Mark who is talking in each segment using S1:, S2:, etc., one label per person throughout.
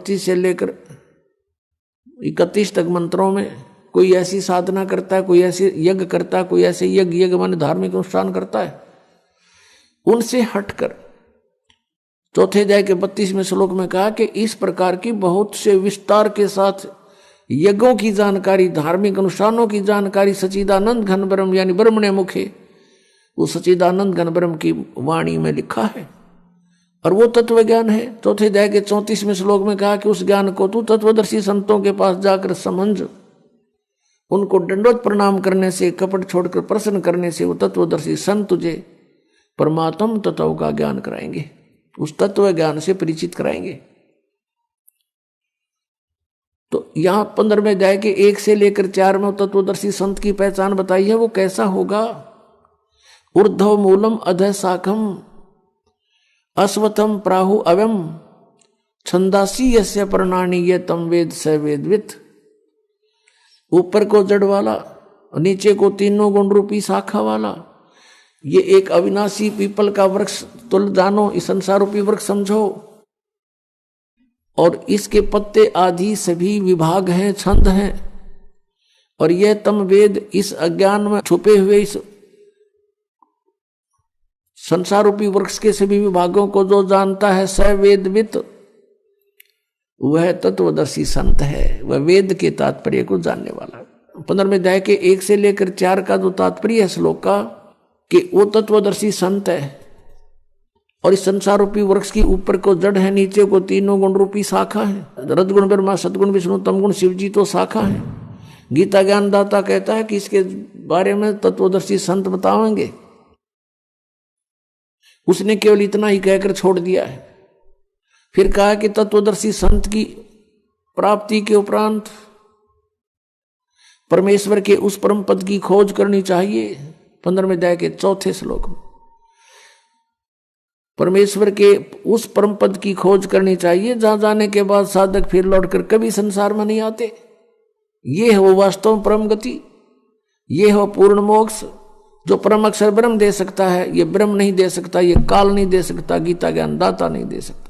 S1: 32 से लेकर 31 तक मंत्रों में कोई ऐसी साधना करता है, कोई ऐसे यज्ञ करता है, कोई ऐसे यज्ञ माने धार्मिक अनुष्ठान करता है, उनसे हटकर चौथे अध्याय के 32वें श्लोक में कहा कि इस प्रकार की बहुत से विस्तार के साथ यज्ञों की जानकारी, धार्मिक अनुष्ठानों की जानकारी सच्चिदानंद घन ब्रह्म यानी ब्रह्मणे मुखे, वो सच्चिदानंद घन ब्रह्म की वाणी में लिखा है और वो तत्व ज्ञान है। चौथे अध्याय के 34वें श्लोक में कहा कि उस ज्ञान को तू तत्वदर्शी संतों के पास जाकर समझ, उनको दंडवत प्रणाम करने से, कपट छोड़कर प्रश्न करने से वो तत्वदर्शी संत तुझे परमात्म तत्व का ज्ञान कराएंगे, उस तत्व ज्ञान से परिचित कराएंगे। तो यहां 15वें अध्याय के 1 से लेकर 4 में तत्वदर्शी संत की पहचान बताई है। वो कैसा होगा? ऊर्ध्व मूलम अधः शाखम अश्वत्थम प्राहु अव्यम छंदासी यस्य प्रणानी ये तम वेद स वेदवित। ऊपर को जड़ वाला, नीचे को तीनों गुण रूपी शाखा वाला, ये एक अविनाशी पीपल का वृक्ष तुल जानो, इस संसार रूपी वृक्ष समझो, और इसके पत्ते आदि सभी विभाग हैं, छंद हैं, और यह तम वेद इस अज्ञान में छुपे हुए इस संसार रूपी वृक्ष के सभी विभागों को जो जानता है, स वेदवित, वह तत्वदर्शी संत है, वह वेद के तात्पर्य को जानने वाला। 15वें अध्याय के 1 से लेकर 4 का जो तात्पर्य है श्लोक का, कि वो तत्वदर्शी संत है और इस संसार रूपी वृक्ष की ऊपर को जड़ है, नीचे को तीनों गुण रूपी शाखा है। रजगुण ब्रह्मा, सदगुण विष्णु, तमगुण शिव जी तो शाखा है। गीता ज्ञानदाता कहता है कि इसके बारे में तत्वदर्शी संत बताएंगे। उसने केवल इतना ही कहकर छोड़ दिया है। फिर कहा कि तत्वदर्शी संत की प्राप्ति के उपरांत परमेश्वर के उस परम पद की खोज करनी चाहिए। 15वें अध्याय के 4 श्लोक में परमेश्वर के उस परम पद की खोज करनी चाहिए, जहां जाने के बाद साधक फिर लौटकर कभी संसार में नहीं आते। ये है वो वास्तव परम गति, ये है पूर्ण मोक्ष जो परम अक्षर ब्रह्म दे सकता है। ये ब्रह्म नहीं दे सकता, ये काल नहीं दे सकता, गीता ज्ञान दाता नहीं दे सकता।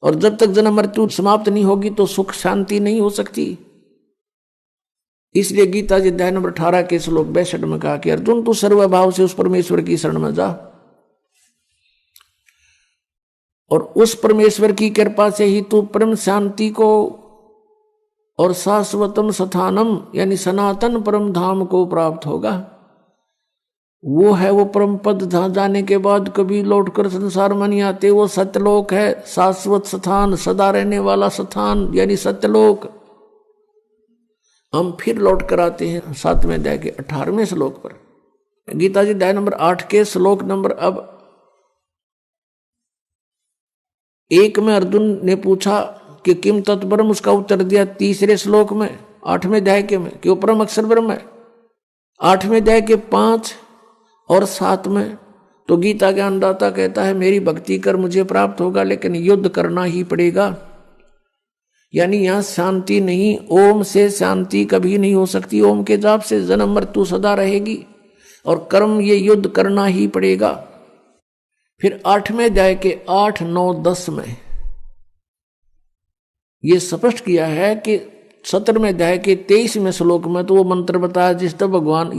S1: और जब तक जन्म मृत्यु समाप्त नहीं होगी तो सुख शांति नहीं हो सकती। इसलिए गीता जी अध्याय नंबर 18 के श्लोक 62 में कहा कि अर्जुन तू सर्वभाव से उस परमेश्वर की शरण में जा, और उस परमेश्वर की कृपा से ही तू परम शांति को और शाश्वतम स्थानम यानी सनातन परम धाम को प्राप्त होगा। वो है वो परम पद जहां जाने के बाद कभी लौटकर संसार में नहीं आते। वो सत्यलोक है, शाश्वत स्थान, सदा रहने वाला स्थान यानी सत्यलोक। हम फिर लौट कर आते हैं 7वें अध्याय के 18वें श्लोक पर। गीता जी अध्याय नंबर 8 के श्लोक नंबर अब 1 में अर्जुन ने पूछा कि किम तत्ब्रह्म, उसका उत्तर दिया 3रे श्लोक में 8वें अध्याय के में कि वो परम अक्षर ब्रह्म है। 8वें अध्याय के 5 और 7 में तो गीता ज्ञानदाता कहता है मेरी भक्ति कर मुझे प्राप्त होगा, लेकिन युद्ध करना ही पड़ेगा। यानी यहां शांति नहीं, ओम से शांति कभी नहीं हो सकती। ओम के जाप से जन्म मृत्यु सदा रहेगी और कर्म ये युद्ध करना ही पड़ेगा। फिर 8वें अध्याय के 8, 9, 10 में ये स्पष्ट किया है कि 17वें अध्याय के 23वें श्लोक में तो वो मंत्र बताया जिस तरह भगवान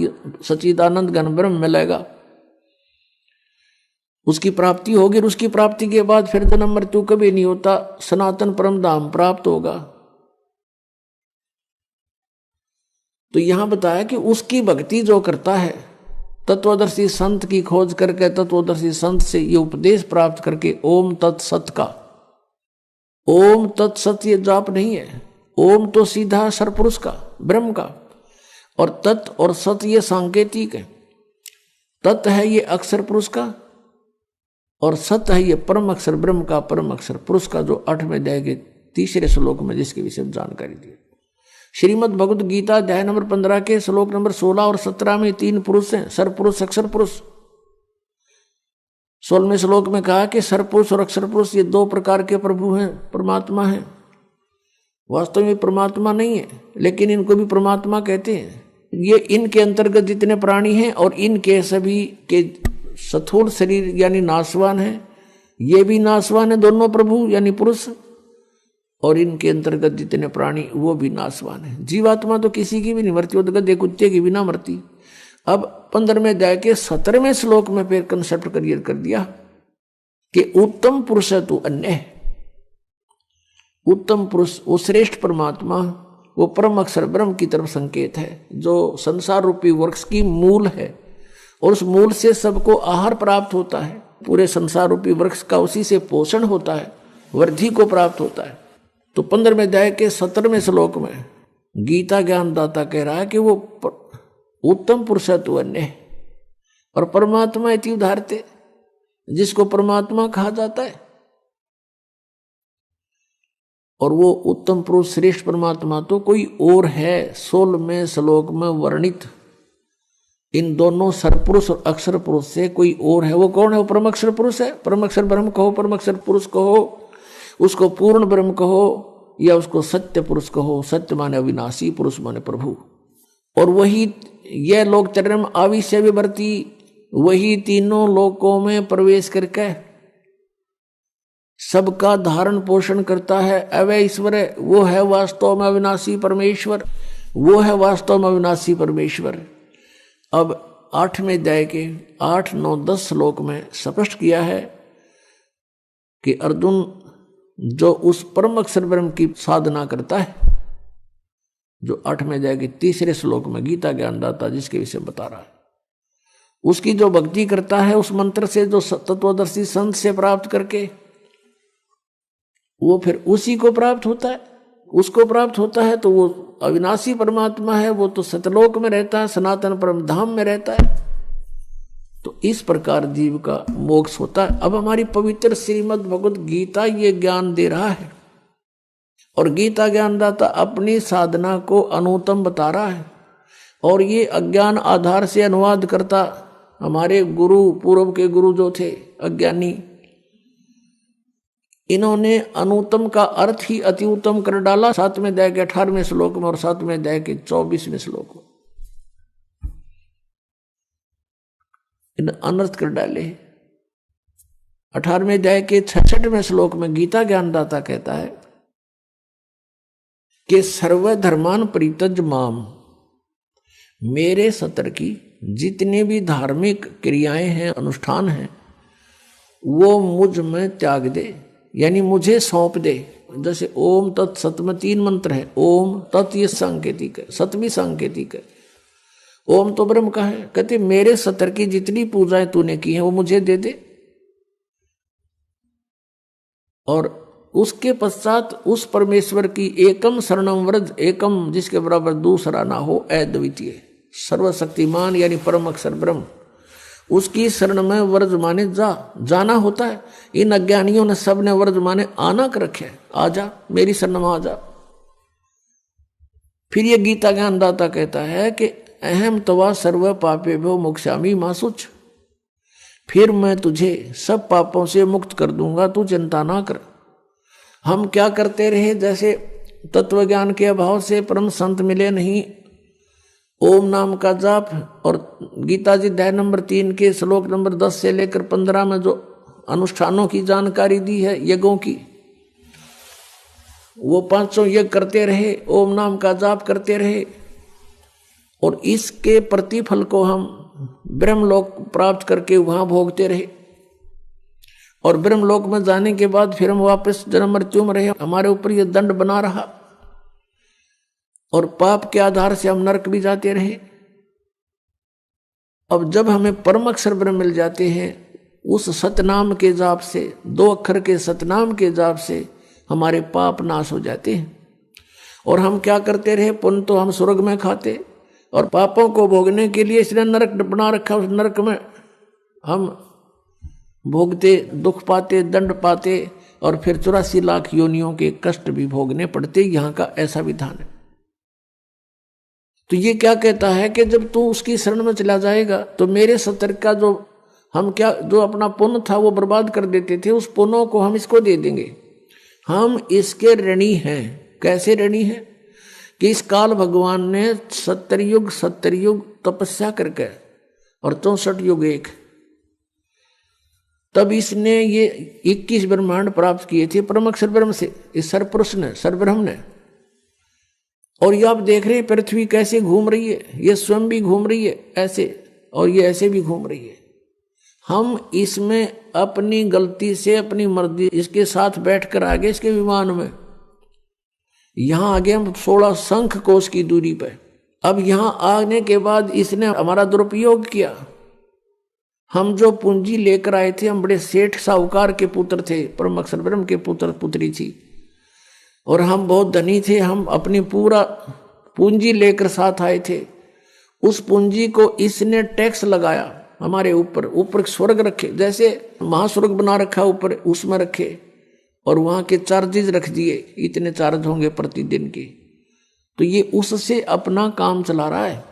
S1: सच्चिदानंद घन ब्रह्म मिलेगा, उसकी प्राप्ति होगी। और उसकी प्राप्ति के बाद फिर जन्म मृत्यु कभी नहीं होता, सनातन परम धाम प्राप्त होगा। तो यहां बताया कि उसकी भक्ति जो करता है, तत्वदर्शी संत की खोज करके, तत्वदर्शी संत से ये उपदेश प्राप्त करके, ओम तत्सत का, ओम तत्सत ये जाप नहीं है। ओम तो सीधा सरपुरुष का, ब्रह्म का, और तत् और सत ये सांकेतिक है। तत् है ये अक्षर पुरुष का और सत है ये परम अक्षर ब्रह्म का, परम अक्षर पुरुष का, जो 8वें अध्याय के 3रे श्लोक में जिसके विषय में जानकारी दी। श्रीमद् भगवद गीता अध्याय नंबर 15 के श्लोक नंबर 16 और 17 में 3 पुरुष हैं, सरपुरुष अक्षर पुरुष। 16वें श्लोक में कहा कि सरपुरुष और अक्षर पुरुष ये 2 प्रकार के प्रभु हैं, परमात्मा हैं। वास्तव में परमात्मा नहीं है, लेकिन इनको भी परमात्मा कहते हैं। ये इनके अंतर्गत जितने प्राणी हैं और इनके सभी के स्थूल शरीर यानी नाशवान है, ये भी नाशवान है, दोनों प्रभु यानी पुरुष। और इनके अंतर्गत जितने प्राणी वो भी नाशवान है। जीवात्मा तो किसी की भी नहीं मरती, वो तो गधे कुत्ते की भी ना मरती। अब 15वें अध्याय के 17वें श्लोक में फिर कंसेप्ट क्लियर कर दिया कि उत्तम पुरुष है तू अन्य। उत्तम पुरुष वो श्रेष्ठ परमात्मा, वो परम अक्षर ब्रह्म की तरफ संकेत है, जो संसार रूपी वृक्ष की मूल है और उस मूल से सबको आहार प्राप्त होता है। पूरे संसार रूपी वृक्ष का उसी से पोषण होता है, वृद्धि को प्राप्त होता है। तो 15वें अध्याय के 17वें श्लोक में गीता ज्ञानदाता कह रहा है कि वो उत्तम पुरुष है तू अन्य, और परमात्मा इति उदाहरते, जिसको परमात्मा कहा जाता है। और वो उत्तम पुरुष श्रेष्ठ परमात्मा तो कोई और है 16वें श्लोक में वर्णित इन दोनों सरपुरुष और अक्षर पुरुष से कोई और है। वो कौन है? वो परम अक्षर पुरुष है। परम अक्षर ब्रह्म कहो, परम अक्षर पुरुष कहो, उसको पूर्ण ब्रह्म कहो, या उसको सत्य पुरुष कहो। सत्य माने अविनाशी, पुरुष माने प्रभु। और वही यह लोकचर्य आविष्य विवर्ती, वही तीनों लोकों में प्रवेश करके सबका धारण पोषण करता है। अवय ईश्वर है, वो है वास्तव में अविनाशी परमेश्वर, वो है वास्तव में अविनाशी परमेश्वर। अब 8वें अध्याय के 8, 9, 10 श्लोक में स्पष्ट किया है कि अर्जुन जो उस परम अक्षर ब्रह्म की साधना करता है, जो 8वें अध्याय के 3 श्लोक में गीता ज्ञानदाता जिसके विषय बता रहा है, उसकी जो भक्ति करता है उस मंत्र से, जो तत्वदर्शी संत से प्राप्त करके, वो फिर उसी को प्राप्त होता है, उसको प्राप्त होता है। तो वो अविनाशी परमात्मा है, वो तो सतलोक में रहता है, सनातन परम धाम में रहता है। तो इस प्रकार जीव का मोक्ष होता है। अब हमारी पवित्र श्रीमद् भगवत गीता ये ज्ञान दे रहा है, और गीता ज्ञानदाता अपनी साधना को अनुत्तम बता रहा है। और ये अज्ञान आधार से अनुवाद करता हमारे गुरु, पूर्व के गुरु जो थे अज्ञानी, इन्होंने अनुत्तम का अर्थ ही अति उत्तम कर डाला 7वें अध्याय के 18वें श्लोक में और 7वें अध्याय के 24वें श्लोक में। इन अनर्थ कर डाले। 18वें अध्याय के 66वें श्लोक में गीता ज्ञानदाता कहता है कि सर्वधर्मान परित्यज माम, मेरे सतर की जितनी भी धार्मिक क्रियाएं हैं, अनुष्ठान हैं, वो मुझ में त्याग दे, यानी मुझे सौंप दे। जैसे ओम तत् सत में 3 मंत्र है। ओम तत् ये सांकेतिक है, सत भी सांकेतिक है। ओम तो ब्रह्म का है। कहते मेरे सतर की जितनी पूजाएं तूने की हैं वो मुझे दे दे, और उसके पश्चात उस परमेश्वर की एकम शरणम व्रज, एकम जिसके बराबर दूसरा ना हो, अद्वितीय सर्वशक्तिमान यानी परम अक्षर ब्रह्म, उसकी शरण में व्रज माने जाना होता है। इन अज्ञानियों ने सबने व्रज माने आना कर रखे, आ जा मेरी शरण में आ जा। फिर ये गीता ज्ञानदाता कहता है कि अहम तवा सर्व पापेभ्यो मोक्षामि मा शुच, फिर मैं तुझे सब पापों से मुक्त कर दूंगा, तू चिंता ना कर। हम क्या करते रहे, जैसे तत्व ज्ञान के अभाव से परम संत मिले नहीं, ओम नाम का जाप, और गीता जी अध्याय नंबर 3 के श्लोक नंबर 10 से लेकर 15 में जो अनुष्ठानों की जानकारी दी है, यज्ञों की, वो 500 यज्ञ करते रहे, ओम नाम का जाप करते रहे, और इसके प्रतिफल को हम ब्रह्मलोक प्राप्त करके वहां भोगते रहे। और ब्रह्मलोक में जाने के बाद फिर हम वापस जन्म मृत्यु में रहे, हमारे ऊपर यह दंड बना रहा, और पाप के आधार से हम नरक भी जाते रहे। अब जब हमें परम अक्षर ब्रह्म मिल जाते हैं, उस सतनाम के जाप से, 2 अक्षर के सतनाम के जाप से हमारे पाप नाश हो जाते हैं। और हम क्या करते रहे, पुण्य तो हम स्वर्ग में खाते, और पापों को भोगने के लिए इसने नरक बना रखा, उस नरक में हम भोगते, दुख पाते, दंड पाते, और फिर 84 लाख योनियों के कष्ट भी भोगने पड़ते। यहाँ का ऐसा विधान है। तो ये क्या कहता है कि जब तू उसकी शरण में चला जाएगा तो मेरे सतर का जो अपना पुण्य था वो बर्बाद कर देते थे, उस पुण्यों को हम इसको दे देंगे। हम इसके ऋणी हैं। कैसे ऋणी हैं कि इस काल भगवान ने 70 युग तपस्या करके और 64 युग एक तब इसने ये 21 ब्रह्मांड प्राप्त किए थे परम अक्षर ब्रह्म से, इस सरपुरुष ने, सरब्रह्म ने। और ये आप देख रहे हैं पृथ्वी कैसे घूम रही है, ये स्वयं भी घूम रही है ऐसे, और ये ऐसे भी घूम रही है। हम इसमें अपनी गलती से, अपनी मर्जी, इसके साथ बैठकर आगे इसके विमान में, यहां आगे हम 16 शंख कोश की दूरी पे। अब यहां आने के बाद इसने हमारा दुरुपयोग किया। हम जो पूंजी लेकर आए थे, हम बड़े सेठ साहूकार के पुत्र थे, परम अक्षर ब्रह्म के पुत्र पुत्री थी, और हम बहुत धनी थे। हम अपनी पूरा पूंजी लेकर साथ आए थे। उस पूंजी को इसने टैक्स लगाया हमारे ऊपर, ऊपर स्वर्ग रखे, जैसे महास्वर्ग बना रखा ऊपर, उसमें रखे, और वहां के चार्जेस रख दिए, इतने चार्ज होंगे प्रतिदिन के। तो ये उससे अपना काम चला रहा है।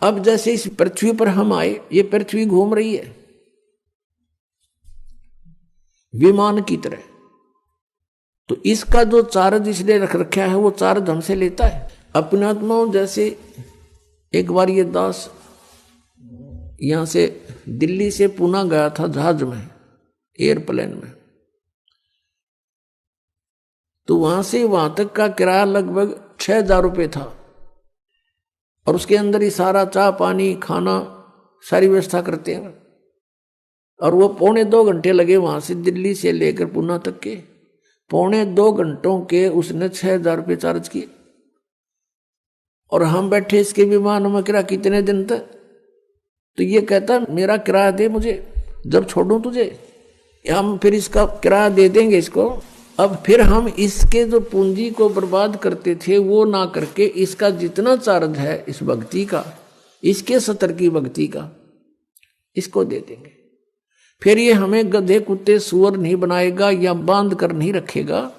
S1: अब जैसे इस पृथ्वी पर हम आए, ये पृथ्वी घूम रही है विमान की तरह। तो इसका जो चार्ज इसने रख रखा है, वो चार्ज हमसे लेता है। अपने आत्माओं, जैसे एक बार ये दास यहां से दिल्ली से पुणे गया था जहाज में, एयरप्लेन में। तो वहां से वहां तक का किराया लगभग 6,000 रुपये था, और उसके अंदर ही सारा चाय पानी खाना सारी व्यवस्था करते हैं। और वो 2.25 घंटे लगे वहां से दिल्ली से लेकर पुणे तक के। 2.25 घंटों के उसने 6,000 रुपये चार्ज किए। और हम बैठे इसके विमान में, किराया कितने दिन तक? तो ये कहता मेरा किराया दे मुझे, जब छोड़ूं तुझे, हम फिर इसका किराया दे देंगे इसको। अब फिर हम इसके जो पूंजी को बर्बाद करते थे वो ना करके, इसका जितना चार्ज है इस भक्ति का, इसके 70 की भक्ति का, इसको दे देंगे। फिर ये हमें गधे कुत्ते सुअर नहीं बनाएगा या बांध कर नहीं रखेगा।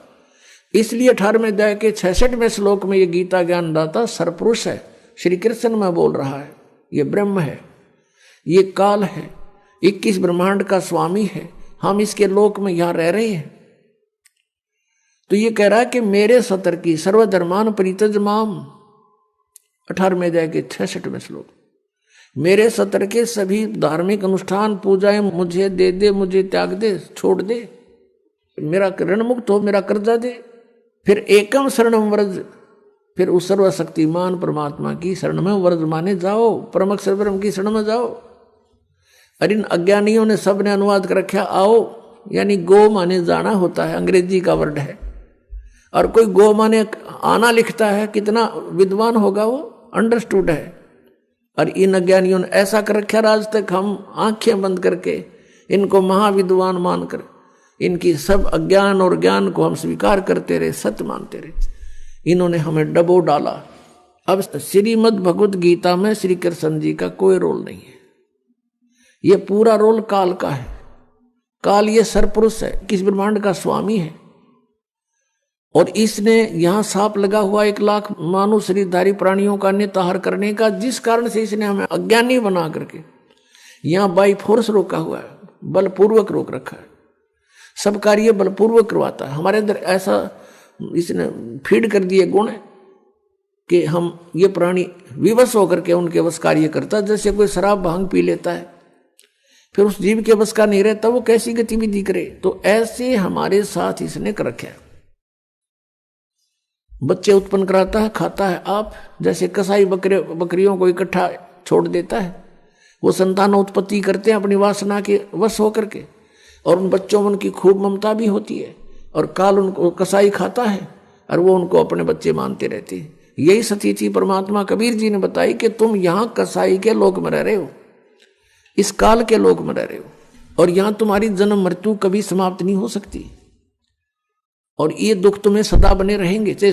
S1: इसलिए 18वें अध्याय के 66वें श्लोक में ये गीता ज्ञानदाता सरपुरुष है, श्री कृष्ण में बोल रहा है। ये ब्रह्म है, ये काल है, 21 ब्रह्मांड का स्वामी है। हम इसके लोक में यहां रह रहे हैं। तो ये कह रहा है कि मेरे 70 की सर्वधर्मान परित्यज माम, 18वें अध्याय के 66वें श्लोक, मेरे 70 के सभी धार्मिक अनुष्ठान पूजाएं मुझे दे दे, मुझे त्याग दे, छोड़ दे, मेरा ऋण मुक्त हो, मेरा कर्जा दे। फिर एकम शरणम व्रज, फिर उस सर्वशक्तिमान परमात्मा की शरण में व्रज माने जाओ, परम अक्षर ब्रह्म की शरण में जाओ। अरे इन अज्ञानियों ने सबने अनुवाद कर रखा आओ, यानी गो माने जाना होता है, अंग्रेजी का वर्ड है। और कोई गो माने आना लिखता है, कितना विद्वान होगा वो, अंडरस्टूड है। और इन अज्ञानियों ने ऐसा कर रखा, आज तक हम आंखें बंद करके इनको महाविद्वान मानकर इनकी सब अज्ञान और ज्ञान को हम स्वीकार करते रहे, सत्य मानते रहे। इन्होंने हमें डबो डाला। अब श्रीमद् भगवद गीता में श्री कृष्ण जी का कोई रोल नहीं है, ये पूरा रोल काल का है। काल ये सरपुरुष है, किस ब्रह्मांड का स्वामी है। और इसने यहां सांप लगा हुआ 1 लाख मानव शरीरधारी प्राणियों का निताहार करने का, जिस कारण से इसने हमें अज्ञानी बना करके यहां बाई फोर्स रोका हुआ है, बलपूर्वक रोक रखा है। सब कार्य बलपूर्वक करवाता है। हमारे अंदर ऐसा इसने फीड कर दिए गुण कि हम ये प्राणी विवश होकर के उनके बस कार्य करता। जैसे कोई शराब भांग पी लेता है, फिर उस जीव के बस का नहीं रहता, वो कैसी गतिविधि करे। तो ऐसे हमारे साथ इसने कर रखा है। बच्चे उत्पन्न कराता है, खाता है आप, जैसे कसाई बकरियों को इकट्ठा छोड़ देता है, वो संतान उत्पत्ति करते हैं अपनी वासना के वश होकर के, और उन बच्चों में उनकी खूब ममता भी होती है, और काल उनको कसाई खाता है और वो उनको अपने बच्चे मानते रहते हैं। यही सतीथि परमात्मा कबीर जी ने बताई कि तुम यहाँ कसाई के लोक में रह रहे हो, इस काल के लोक में रह रहे हो, और यहाँ तुम्हारी जन्म मृत्यु कभी समाप्त नहीं हो सकती, और ये दुख तुम्हें सदा बने रहेंगे।